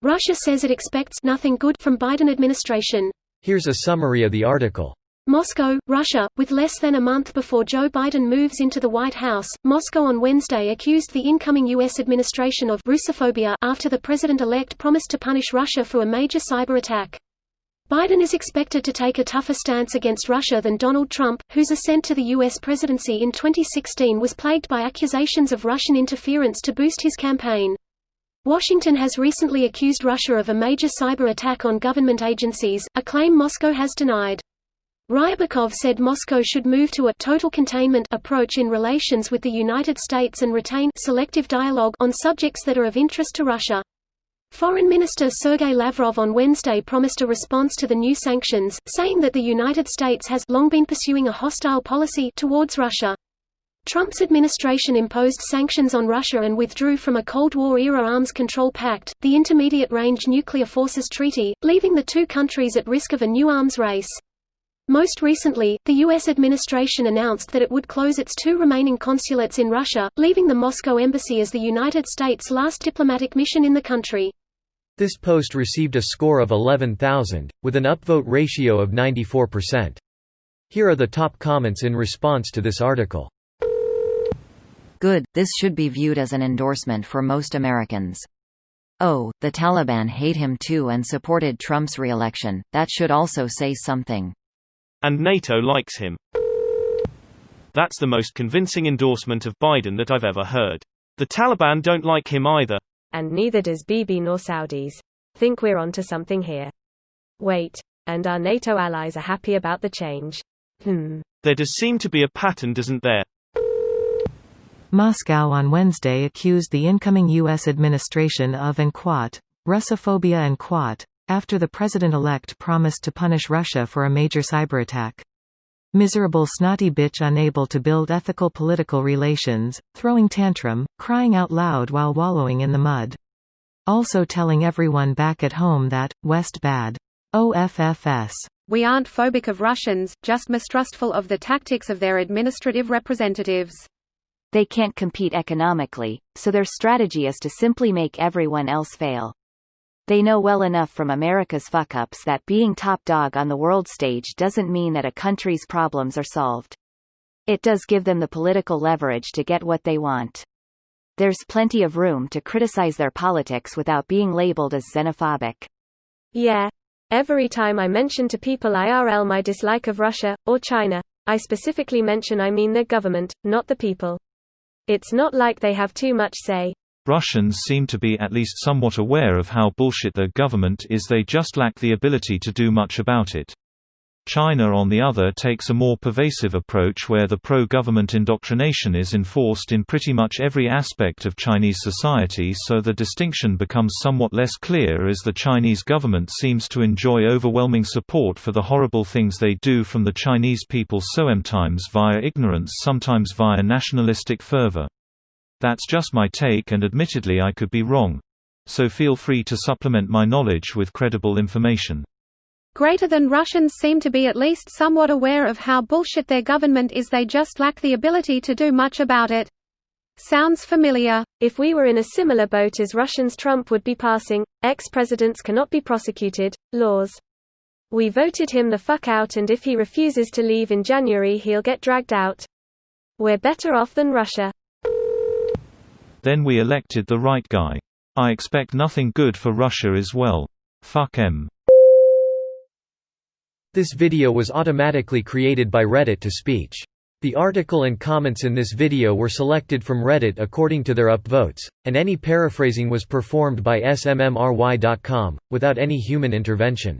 Russia says it expects nothing good from Biden administration. Here's a summary of the article. Moscow, Russia. With less than a month before Joe Biden moves into the White House, Moscow on Wednesday accused the incoming U.S. administration of Russophobia after the president-elect promised to punish Russia for a major cyber attack. Biden is expected to take a tougher stance against Russia than Donald Trump, whose ascent to the U.S. presidency in 2016 was plagued by accusations of Russian interference to boost his campaign. Washington has recently accused Russia of a major cyber attack on government agencies, a claim Moscow has denied. Ryabakov said Moscow should move to a «total containment» approach in relations with the United States and retain «selective dialogue» on subjects that are of interest to Russia. Foreign Minister Sergei Lavrov on Wednesday promised a response to the new sanctions, saying that the United States has long been pursuing a hostile policy towards Russia. Trump's administration imposed sanctions on Russia and withdrew from a Cold War-era arms control pact, the Intermediate-Range Nuclear Forces Treaty, leaving the two countries at risk of a new arms race. Most recently, the U.S. administration announced that it would close its two remaining consulates in Russia, leaving the Moscow embassy as the United States' last diplomatic mission in the country. This post received a score of 11,000, with an upvote ratio of 94%. Here are the top comments in response to this article. Good, this should be viewed as an endorsement for most Americans. Oh, the Taliban hate him too and supported Trump's re-election, that should also say something. And NATO likes him. That's the most convincing endorsement of Biden that I've ever heard. The Taliban don't like him either. And neither does Bibi nor Saudis. Think we're onto something here. Wait. And our NATO allies are happy about the change. There does seem to be a pattern, doesn't there? Moscow on Wednesday accused the incoming U.S. administration of and quote, Russophobia and quote, after the president-elect promised to punish Russia for a major cyber attack. Miserable snotty bitch unable to build ethical political relations, throwing tantrum, crying out loud while wallowing in the mud. Also telling everyone back at home that, West bad. OFFS. We aren't phobic of Russians, just mistrustful of the tactics of their administrative representatives. They can't compete economically, so their strategy is to simply make everyone else fail. They know well enough from America's fuck-ups that being top dog on the world stage doesn't mean that a country's problems are solved. It does give them the political leverage to get what they want. There's plenty of room to criticize their politics without being labeled as xenophobic. Yeah. Every time I mention to people IRL my dislike of Russia, or China, I specifically mention I mean their government, not the people. It's not like they have too much say. Russians seem to be at least somewhat aware of how bullshit their government is, they just lack the ability to do much about it. China on the other takes a more pervasive approach where the pro-government indoctrination is enforced in pretty much every aspect of Chinese society, so the distinction becomes somewhat less clear as the Chinese government seems to enjoy overwhelming support for the horrible things they do from the Chinese people, sometimes via ignorance, sometimes via nationalistic fervor. That's just my take, and admittedly I could be wrong. So feel free to supplement my knowledge with credible information. Greater than Russians seem to be at least somewhat aware of how bullshit their government is, they just lack the ability to do much about it. Sounds familiar. If we were in a similar boat as Russians, Trump would be passing ex-presidents cannot be prosecuted laws. We voted him the fuck out, and if he refuses to leave in January he'll get dragged out. We're better off than Russia. Then we elected the right guy. I expect nothing good for Russia as well. Fuck 'em. This video was automatically created by Reddit to speech. The article and comments in this video were selected from Reddit according to their upvotes, and any paraphrasing was performed by smmry.com, without any human intervention.